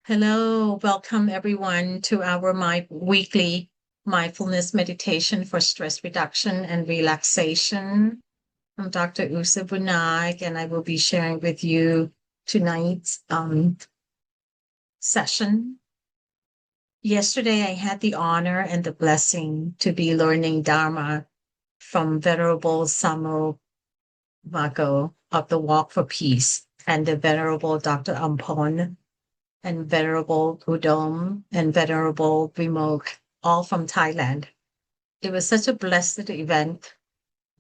Hello, welcome everyone to our weekly mindfulness meditation for stress reduction and relaxation. I'm Dr. Usa Bunaik, and I will be sharing with you tonight's session. Yesterday, I had the honor and the blessing to be learning Dharma from Venerable Samo Mako of the Walk for Peace and the Venerable Dr. Ampon and Venerable Udom and Venerable Vimok, all from Thailand. It was such a blessed event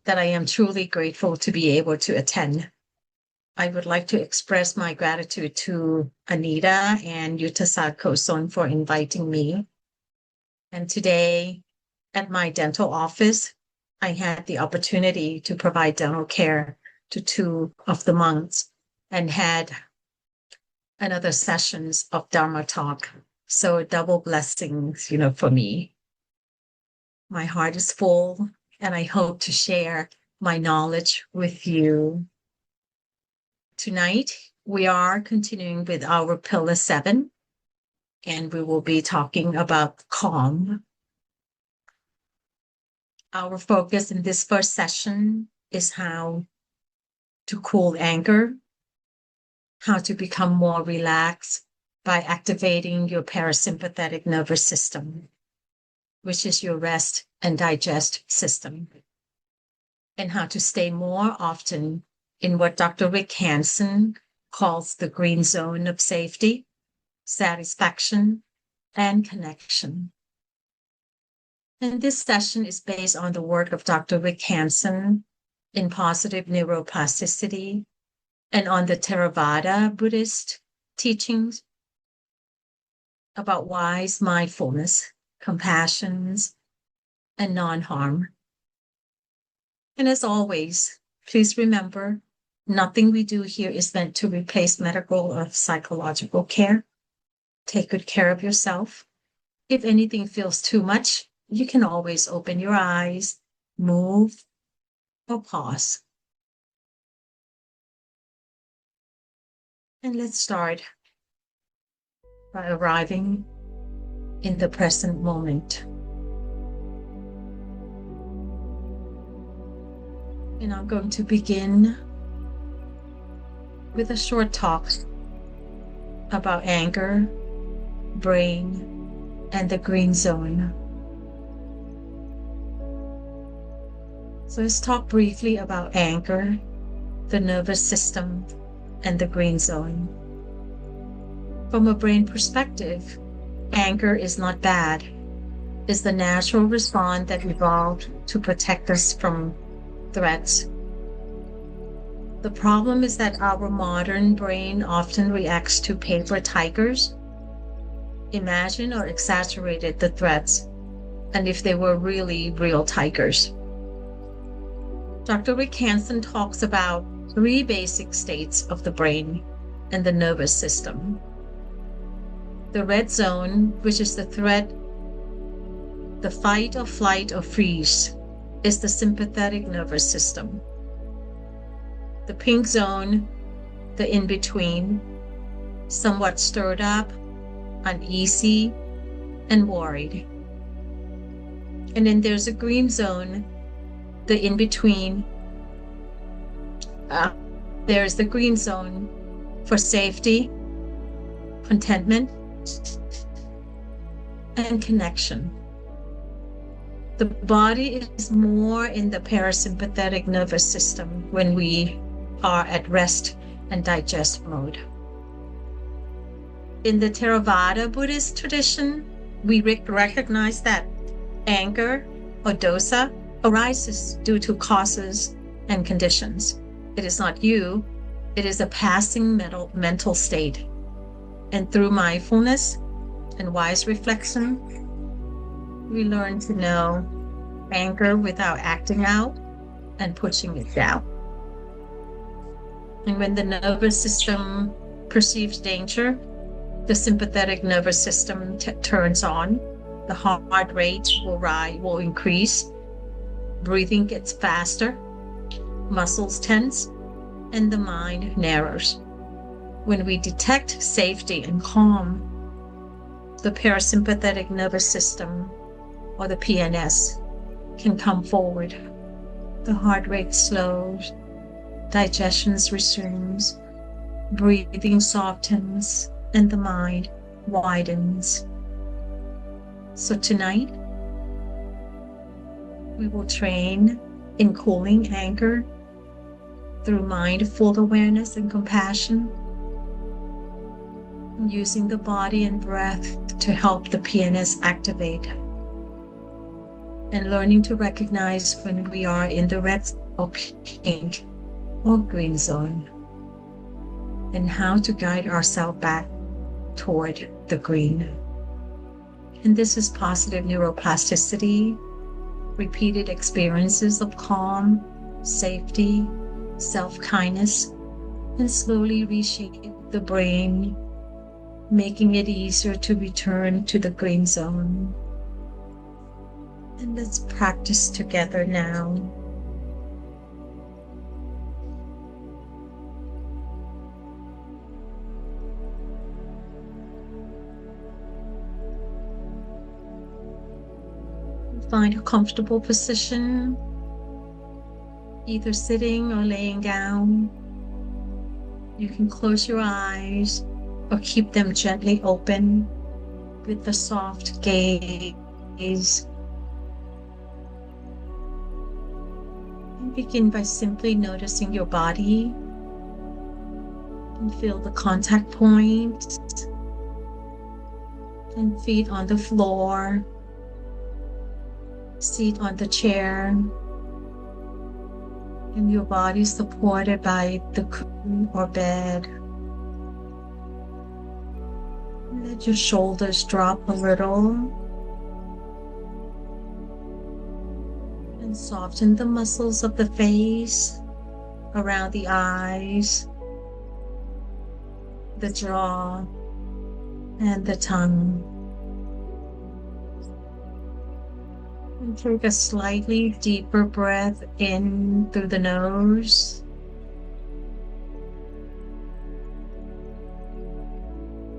that I am truly grateful to be able to attend. I would like to express my gratitude to Anita and Yutasad Koson for inviting me. And today at my dental office, I had the opportunity to provide dental care to two of the monks and had another sessions of Dharma talk. So double blessings, for me. My heart is full and I hope to share my knowledge with you. Tonight, we are continuing with our Pillar 7, and we will be talking about calm. Our focus in this first session is how to cool anger, how to become more relaxed by activating your parasympathetic nervous system, which is your rest and digest system, and how to stay more often in what Dr. Rick Hanson calls the green zone of safety, satisfaction, and connection. And this session is based on the work of Dr. Rick Hanson in positive neuroplasticity and on the Theravada Buddhist teachings about wise mindfulness, compassion, and non-harm. And as always, please remember, nothing we do here is meant to replace medical or psychological care. Take good care of yourself. If anything feels too much, you can always open your eyes, move, or pause. And let's start by arriving in the present moment. And I'm going to begin with a short talk about anger, brain, and the green zone. So let's talk briefly about anger, the nervous system, and the green zone. From a brain perspective, anger is not bad. It's the natural response that evolved to protect us from threats. The problem is that our modern brain often reacts to paper tigers, imagine or exaggerated the threats, and if they were really real tigers. Dr. Rick Hanson talks about 3 basic states of the brain and the nervous system. The red zone, which is the threat, the fight or flight or freeze, is the sympathetic nervous system. The pink zone, the in-between, somewhat stirred up, uneasy, and worried. And then there's a green zone, the in-between. There's the green zone for safety, contentment, and connection. The body is more in the parasympathetic nervous system when we are at rest and digest mode. In the Theravada Buddhist tradition, we recognize that anger or dosa arises due to causes and conditions. It is not you, it is a passing mental state. And through mindfulness and wise reflection, we learn to know anger without acting out and pushing it down. And when the nervous system perceives danger, the sympathetic nervous system turns on, the heart rate will increase, breathing gets faster, muscles tense, and the mind narrows. When we detect safety and calm, the parasympathetic nervous system, or the PNS, can come forward. The heart rate slows, digestion resumes, breathing softens, and the mind widens. So tonight, we will train in cooling anger through mindful awareness and compassion, using the body and breath to help the PNS activate, and learning to recognize when we are in the red or pink or green zone, and how to guide ourselves back toward the green. And this is positive neuroplasticity, repeated experiences of calm, safety, self-kindness, and slowly reshape the brain, making it easier to return to the green zone. And let's practice together now. Find a comfortable position, either sitting or laying down. You can close your eyes or keep them gently open with a soft gaze. And begin by simply noticing your body and feel the contact points and feet on the floor, seat on the chair, and your body supported by the cushion or bed. Let your shoulders drop a little and soften the muscles of the face, around the eyes, the jaw, and the tongue. And take a slightly deeper breath in through the nose.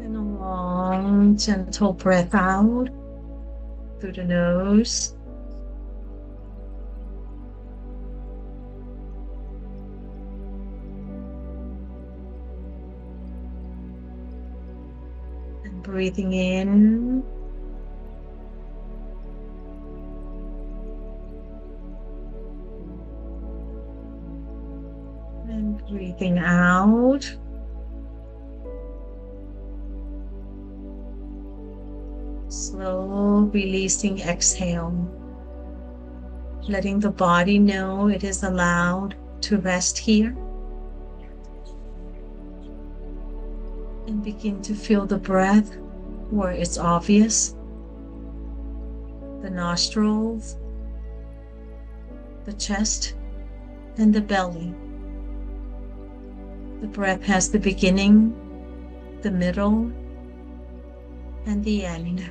And a long, gentle breath out through the nose. And breathing in. And breathing out. Slow releasing exhale. Letting the body know it is allowed to rest here. And begin to feel the breath where it's obvious. The nostrils, the chest, and the belly. The breath has the beginning, the middle, and the end.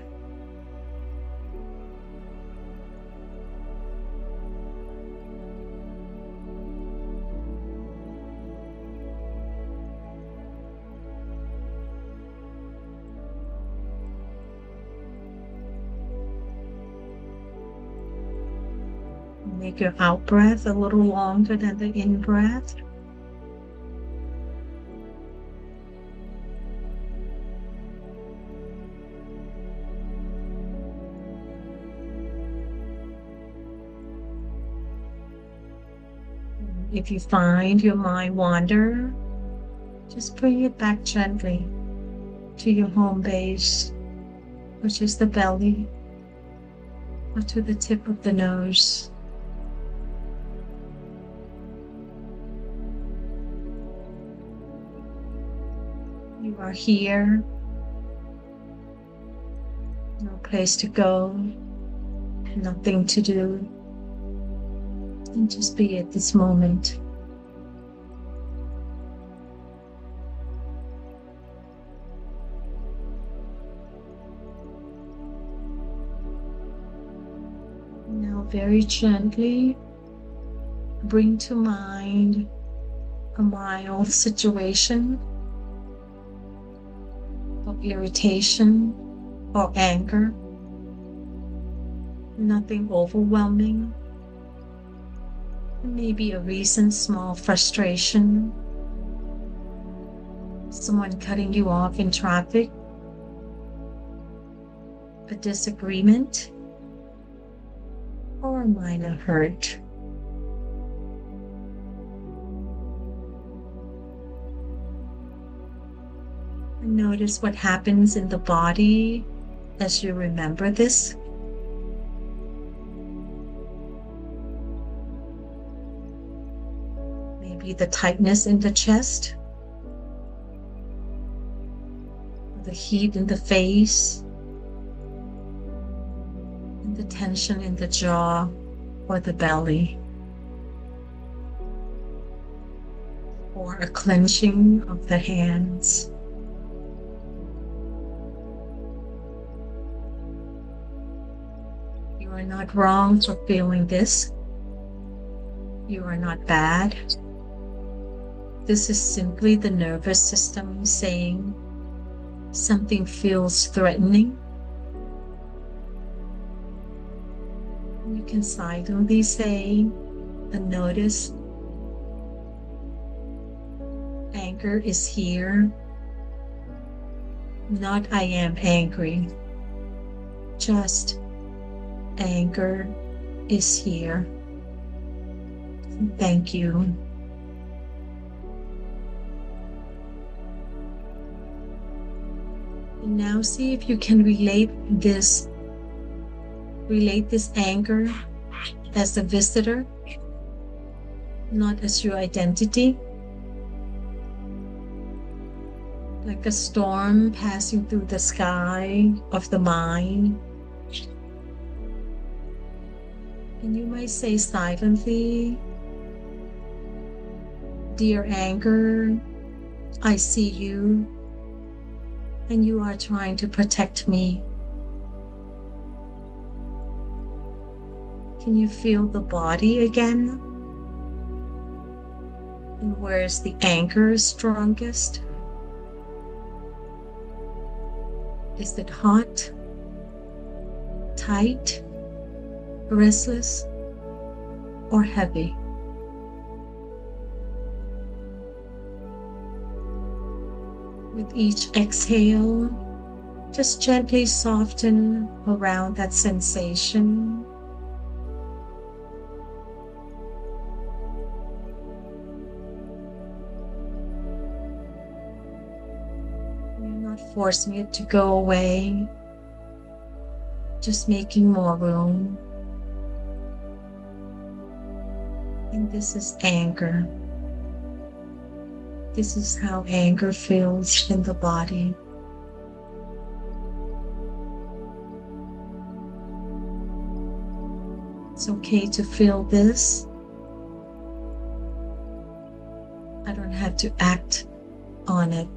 Make your out breath a little longer than the in breath. If you find your mind wander, just bring it back gently to your home base, which is the belly, or to the tip of the nose. You are here, no place to go, nothing to do. And just be at this moment. Now very gently bring to mind a mild situation of irritation or anger. Nothing overwhelming. Maybe a recent small frustration. Someone cutting you off in traffic. A disagreement. Or a minor hurt. And notice what happens in the body as you remember this. Maybe the tightness in the chest, the heat in the face, and the tension in the jaw or the belly, or a clenching of the hands. You are not wrong for feeling this. You are not bad. This is simply the nervous system saying something feels threatening. You can silently say and notice anger is here. Not I am angry. Just anger is here. Thank you. And now see if you can relate this anger as a visitor, not as your identity. Like a storm passing through the sky of the mind. And you might say silently, "Dear anger, I see you, and you are trying to protect me." Can you feel the body again? And where is the anger strongest? Is it hot, tight, restless, or heavy? With each exhale, just gently soften around that sensation. You're not forcing it to go away, just making more room. And this is anger. This is how anger feels in the body. It's okay to feel this. I don't have to act on it.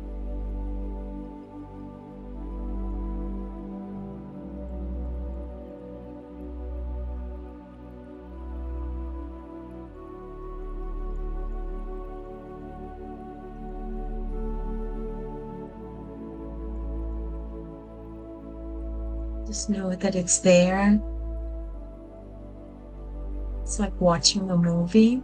Just know that it's there. It's like watching a movie.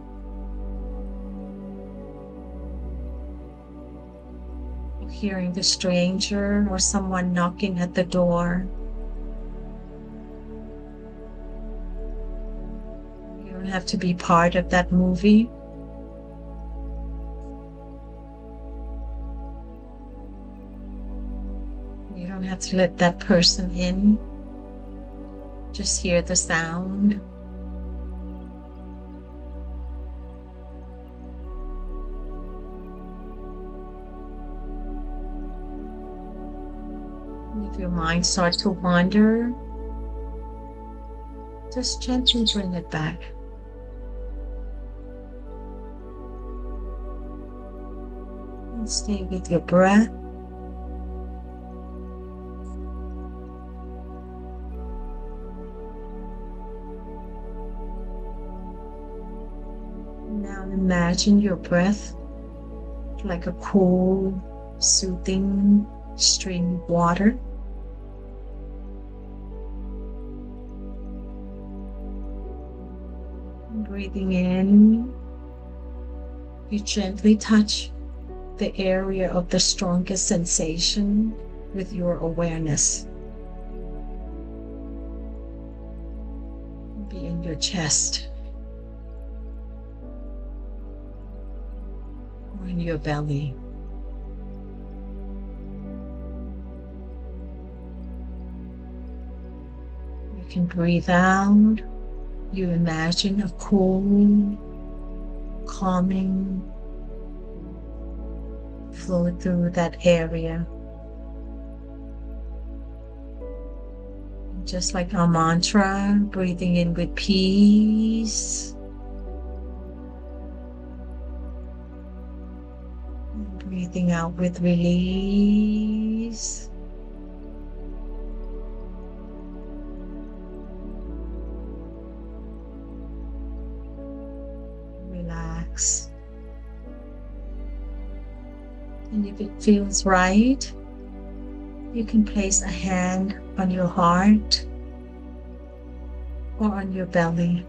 Or hearing the stranger or someone knocking at the door. You don't have to be part of that movie. You don't have to let that person in. Just hear the sound. And if your mind starts to wander, just gently bring it back. And stay with your breath. Now imagine your breath like a cool, soothing stream of water. Breathing in, you gently touch the area of the strongest sensation with your awareness. Be in your chest or in your belly. You can breathe out. You imagine a cool, calming flow through that area. Just like our mantra, breathing in with peace. Breathing out with release. Relax. And if it feels right, you can place a hand on your heart or on your belly.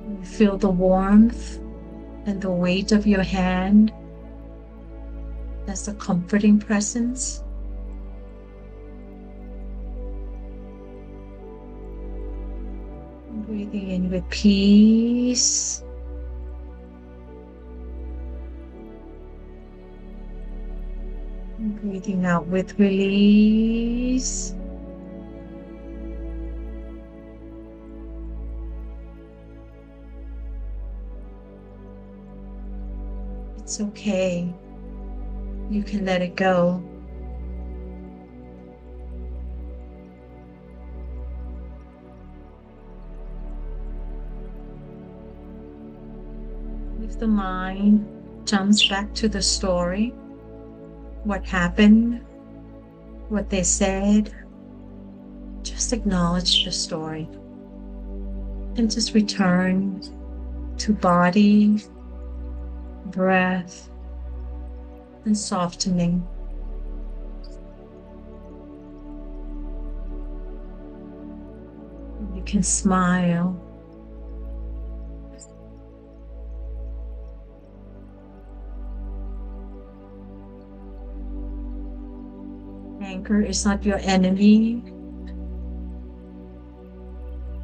You feel the warmth and the weight of your hand as a comforting presence. Breathing in with peace. Breathing out with release. It's okay. You can let it go. If the mind jumps back to the story, what happened, what they said, just acknowledge the story and just return to body, breath, and softening. You can smile. Anger is not your enemy.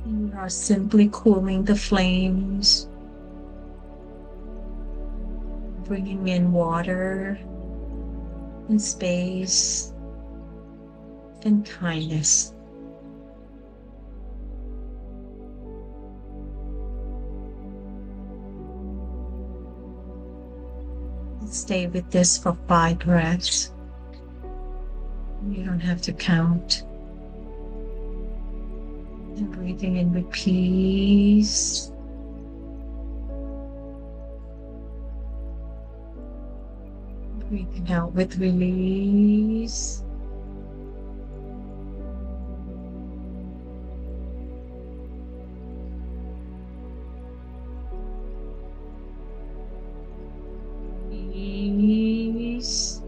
You are simply cooling the flames, bringing in water and space and kindness. Stay with this for 5 breaths. You don't have to count. And breathing in with peace. Breathing out with release. Peace.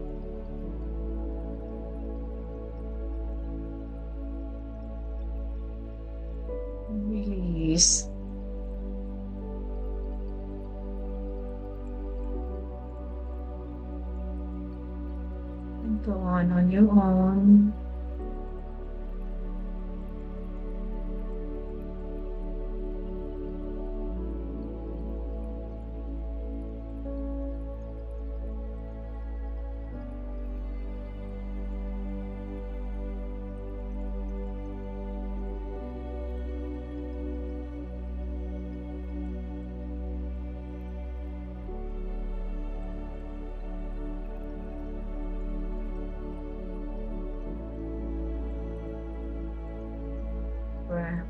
Release. And go on your own. Breath.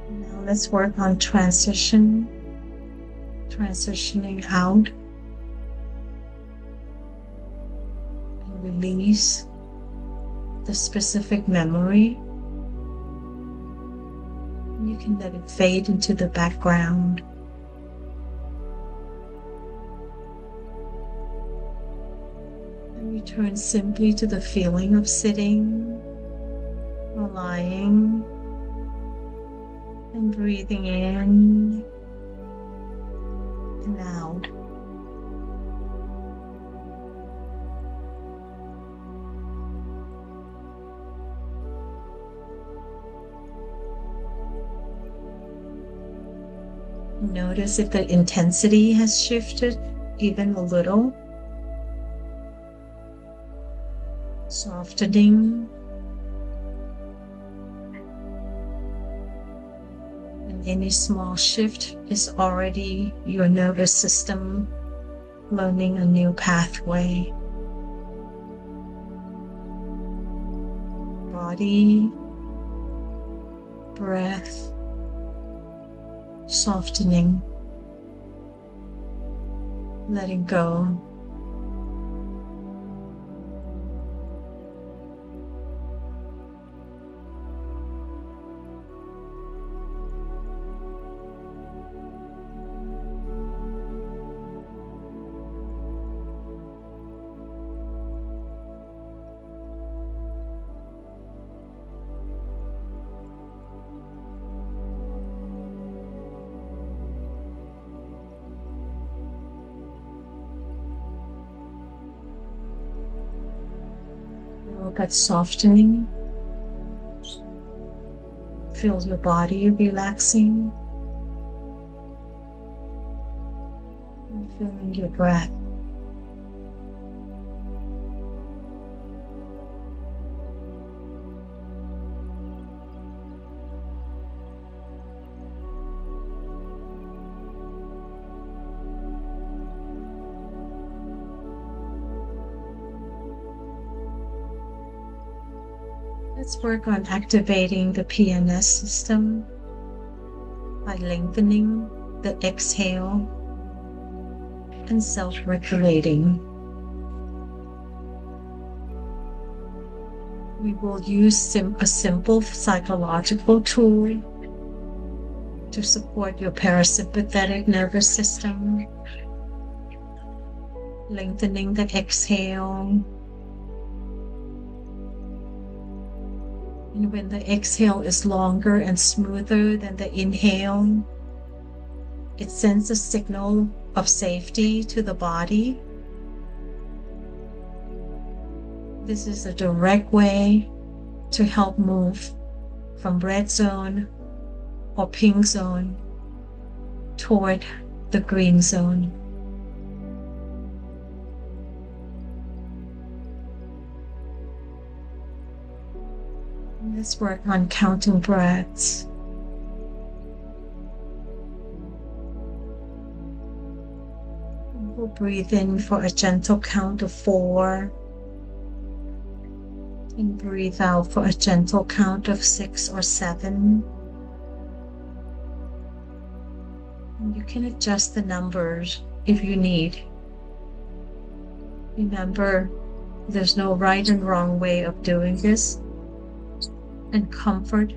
Now let's work on transitioning out and release the specific memory. You can let it fade into the background. And return simply to the feeling of sitting or lying and breathing in and out. Notice if the intensity has shifted even a little. Softening. And any small shift is already your nervous system learning a new pathway. Body, breath, softening, letting go. That softening feels your body relaxing and feeling your breath. Let's work on activating the PNS system by lengthening the exhale and self-regulating. We will use a simple psychological tool to support your parasympathetic nervous system, lengthening the exhale. And when the exhale is longer and smoother than the inhale, it sends a signal of safety to the body. This is a direct way to help move from red zone or pink zone toward the green zone. Let's work on counting breaths. We'll breathe in for a gentle count of 4 and breathe out for a gentle count of 6 or 7. And you can adjust the numbers if you need. Remember, there's no right and wrong way of doing this. And comfort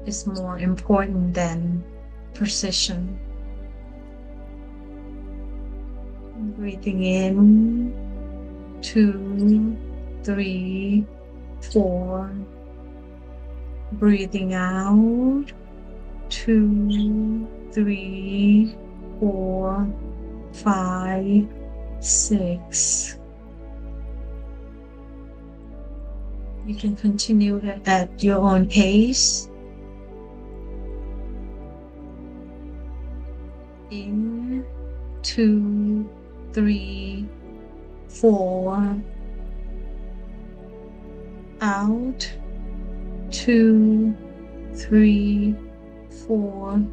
is more important than precision. Breathing in, 2, 3, 4. Breathing out, 2, 3, 4, 5, 6. You can continue at your own pace. In, 2, 3, 4. Out, 2, 3, 4,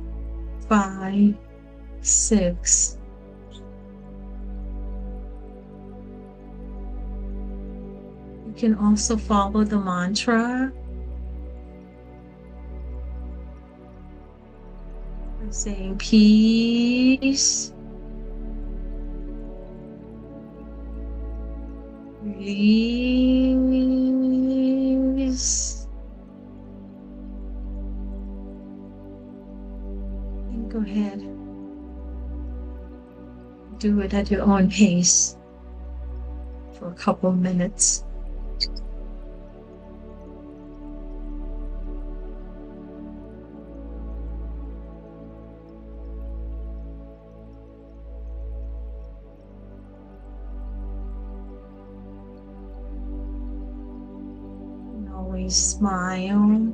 5, 6. You can also follow the mantra by saying peace, release, do it at your own pace for a couple minutes. And always smile.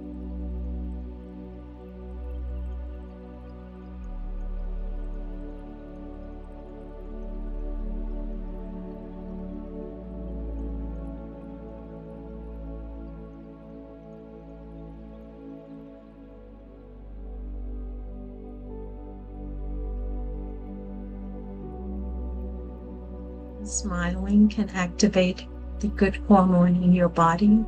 Smiling can activate the good hormone in your body.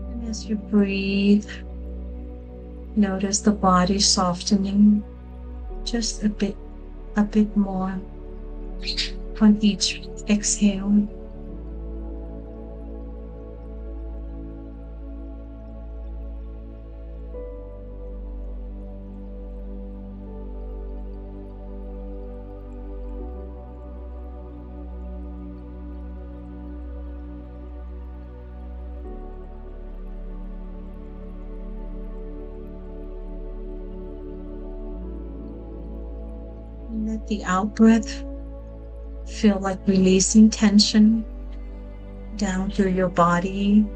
And as you breathe, notice the body softening just a bit more on each exhale. Let the out breath feel like releasing tension down through your body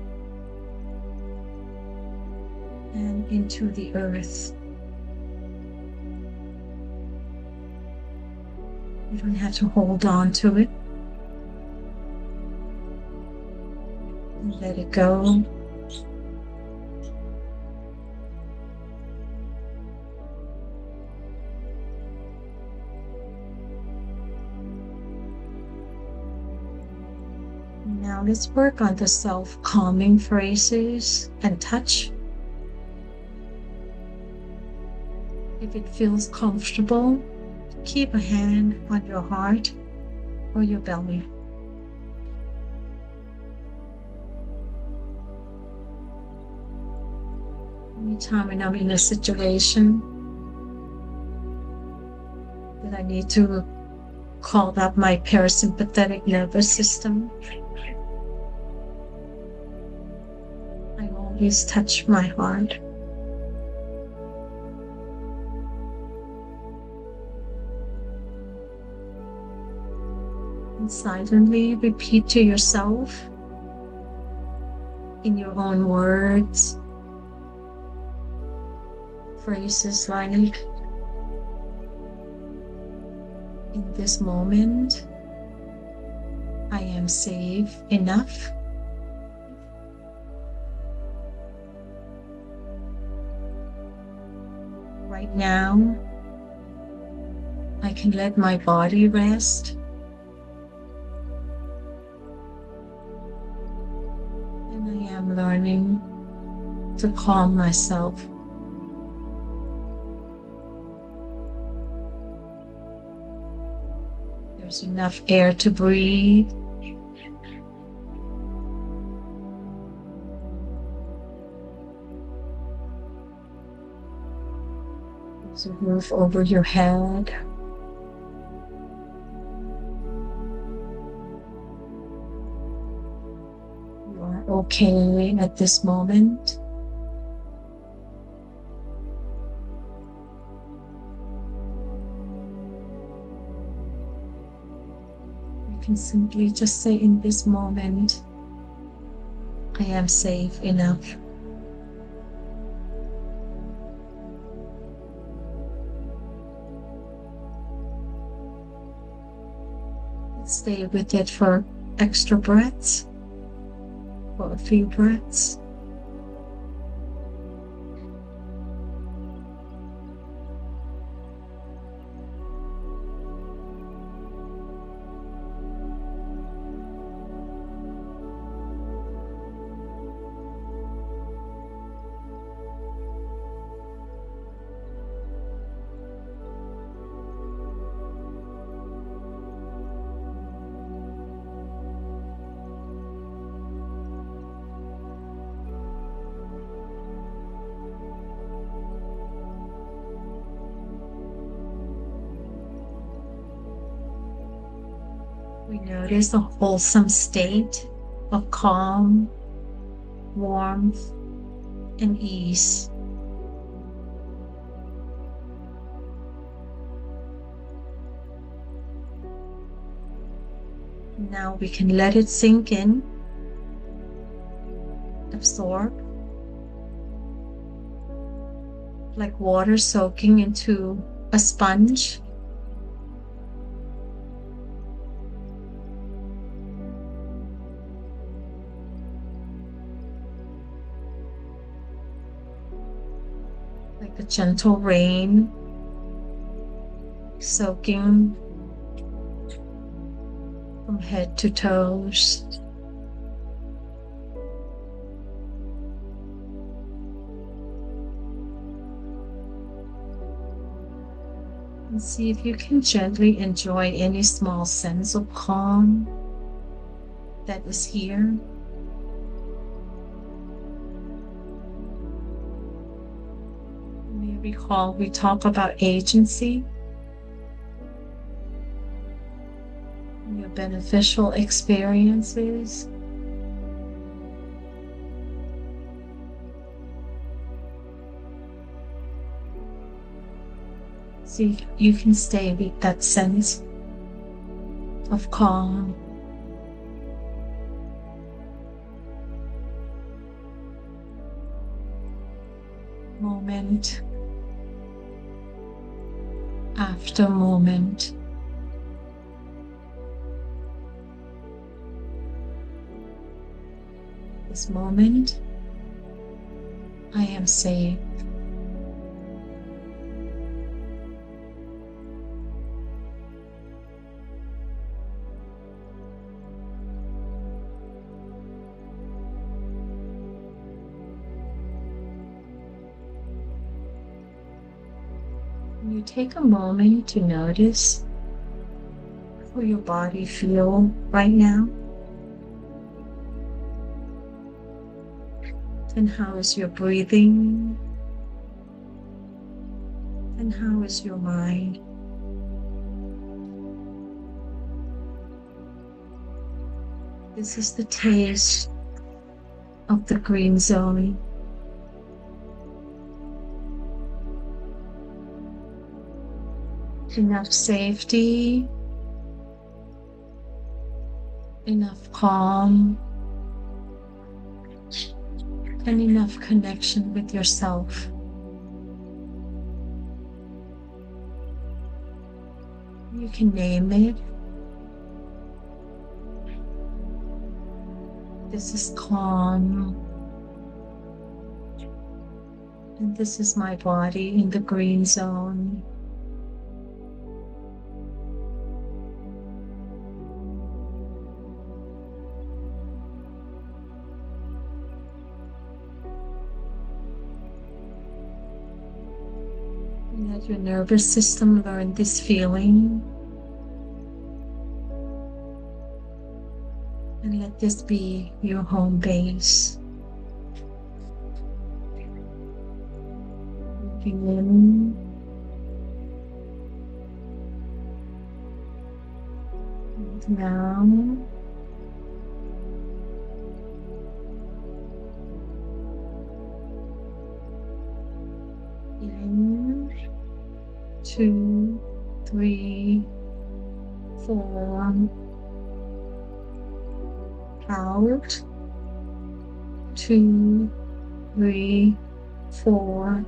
and into the earth. You don't have to hold on to it. Let it go. Now let's work on the self-calming phrases and touch. If it feels comfortable, keep a hand on your heart or your belly. Anytime when I'm in a situation that I need to call up my parasympathetic nervous system, I always touch my heart. And silently repeat to yourself in your own words phrases like, in this moment, I am safe enough. Right now, I can let my body rest. And I am learning to calm myself. There's enough air to breathe. There's a roof over your head. You are okay at this moment. You can simply just say, in this moment, I am safe enough. Stay with it for extra breaths, for a few breaths. Notice a wholesome state of calm, warmth, and ease. Now we can let it sink in, absorb, like water soaking into a sponge. Like a gentle rain soaking from head to toes. And see if you can gently enjoy any small sense of calm that is here. You may recall we talk about agency, your beneficial experiences. See if you can stay with that sense of calm. Moment after moment. This moment, I am safe. You take a moment to notice how your body feels right now. And how is your breathing? And how is your mind? This is the taste of the green zone. Enough safety, enough calm, and enough connection with yourself. You can name it. This is calm. And this is my body in the green zone. Let your nervous system learn this feeling. And let this be your home base. Moving in. And now. In. 2, 3, 4. Out. 2, 3, 4,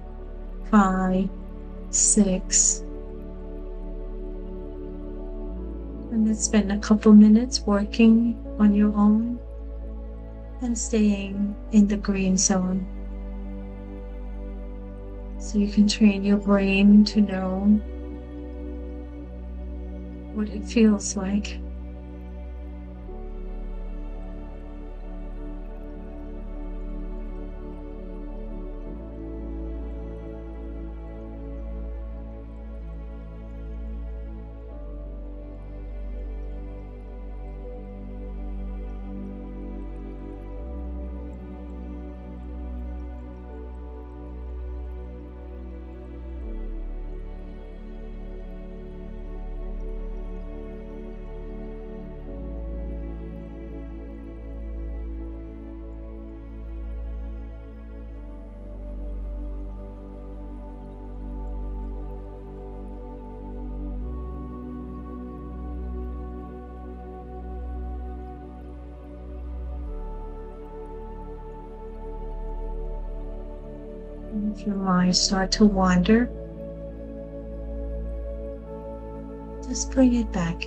5, 6. And let's spend a couple minutes working on your own and staying in the green zone. So you can train your brain to know what it feels like. If your mind starts to wander, just bring it back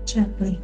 gently.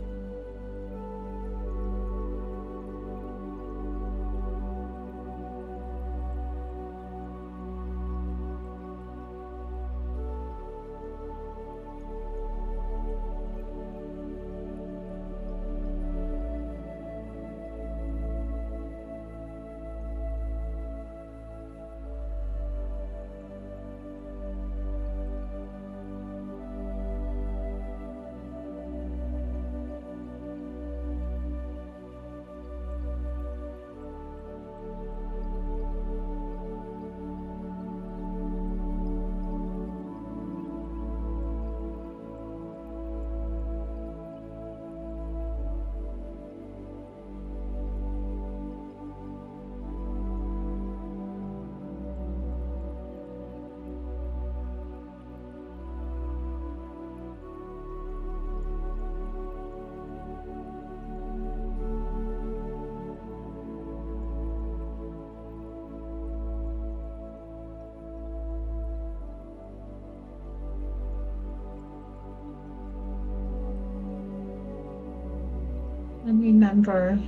And remember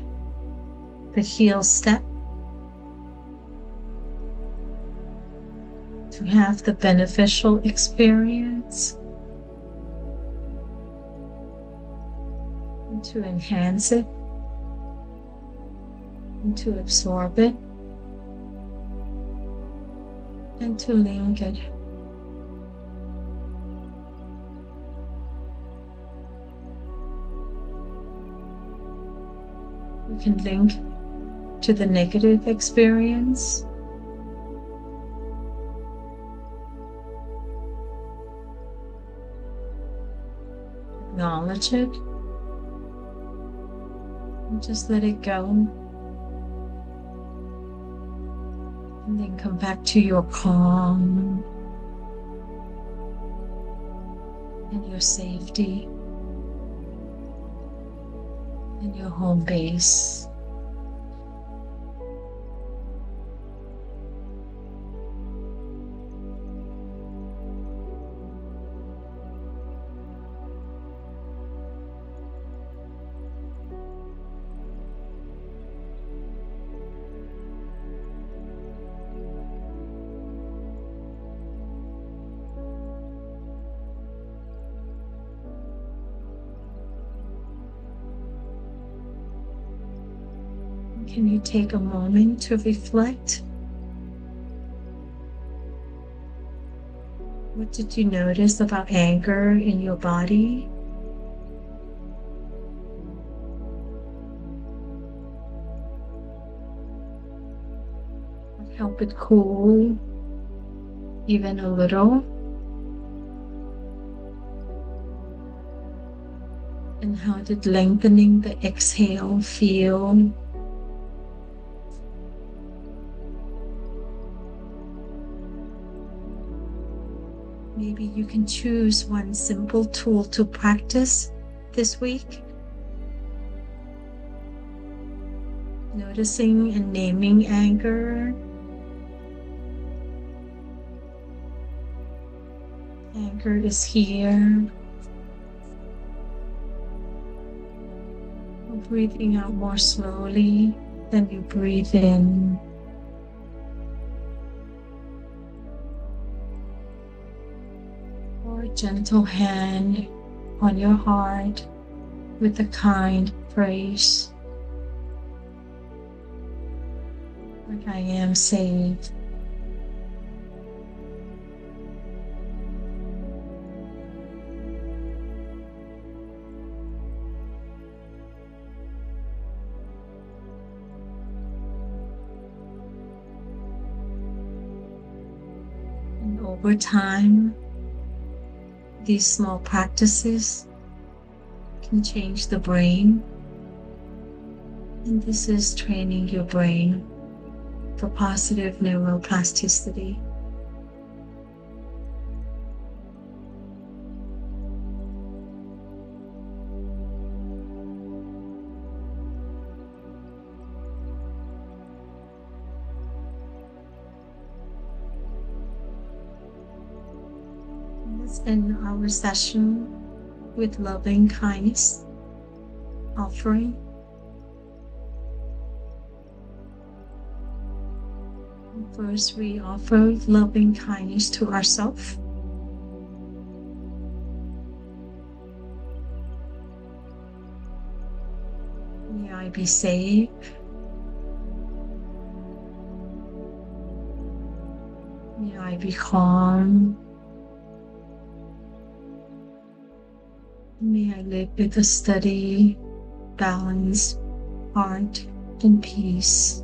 the heel step to have the beneficial experience and to enhance it and to absorb it and to link it. You can link to the negative experience. Acknowledge it. And just let it go. And then come back to your calm and your safety and your home base. Can you take a moment to reflect? What did you notice about anger in your body? Help it cool even a little. And how did lengthening the exhale feel? Maybe you can choose one simple tool to practice this week. Noticing and naming anger. Anger is here. Breathing out more slowly than you breathe in. Or a gentle hand on your heart with a kind phrase. Like, I am saved. And over time, these small practices can change the brain. And this is training your brain for positive neuroplasticity. Let's end our session with loving kindness offering. First, we offer loving kindness to ourselves. May I be safe. May I be calm. May I live with a steady, balanced heart and peace.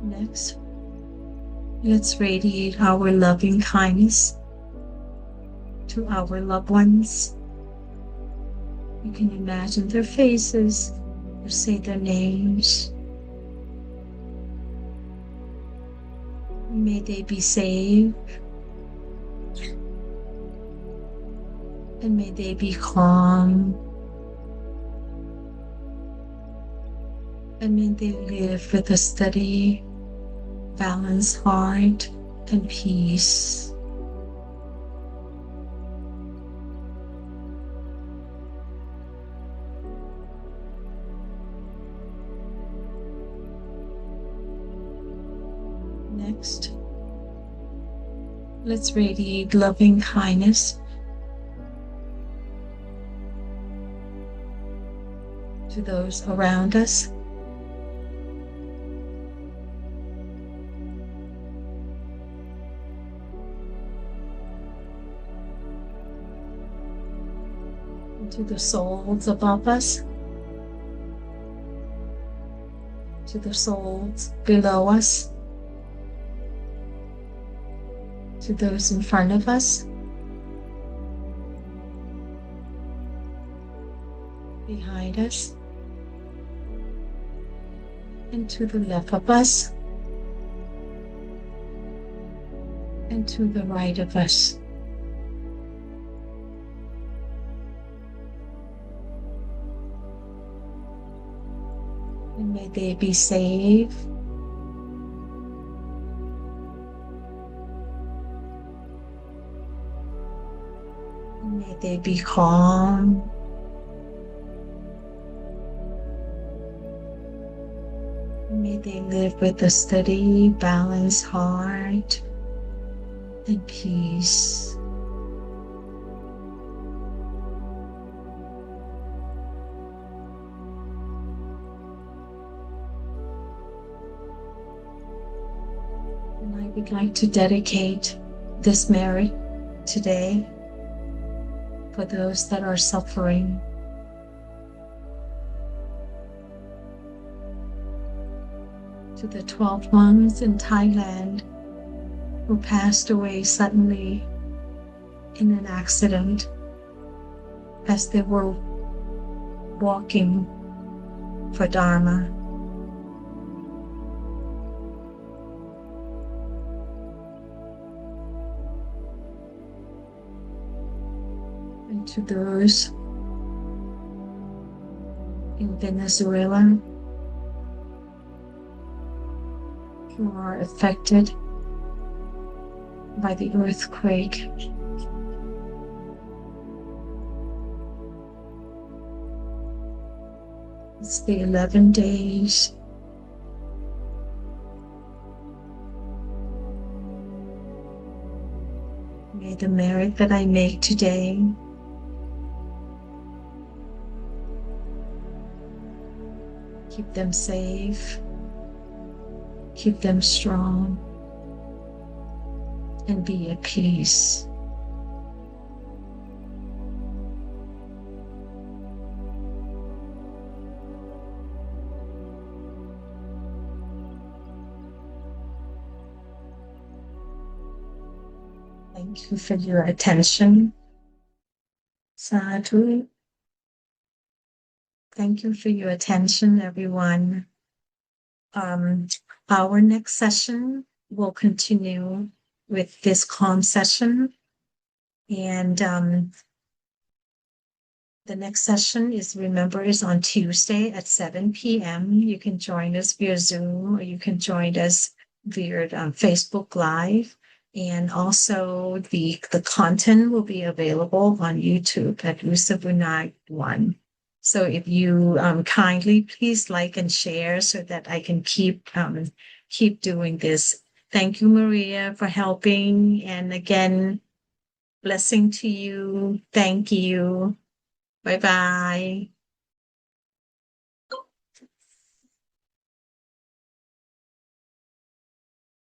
Next, let's radiate our loving kindness to our loved ones. You can imagine their faces or say their names. May they be safe, and may they be calm, and may they live with a steady, balanced heart and peace. Next, let's radiate loving kindness to those around us. To the souls above us, to the souls below us, to those in front of us, behind us, and to the left of us, and to the right of us. And may they be safe. And may they be calm. And may they live with a steady, balanced heart and peace. And I would like to dedicate this merit today for those that are suffering. To the 12 monks in Thailand who passed away suddenly in an accident as they were walking for Dharma. And to those in Venezuela who are affected by the earthquake. It's the 11 days. May the merit that I make today keep them safe, keep them strong, and be at peace. Thank you for your attention. Sadhu. Thank you for your attention, everyone. Our next session will continue with this calm session. And The next session is on Tuesday at 7 p.m. You can join us via Zoom or you can join us via Facebook Live. And also the content will be available on YouTube at Usabunag 1. So if you kindly please like and share so that I can keep doing this. Thank you, Maria, for helping. And again, blessing to you. Thank you. Bye bye.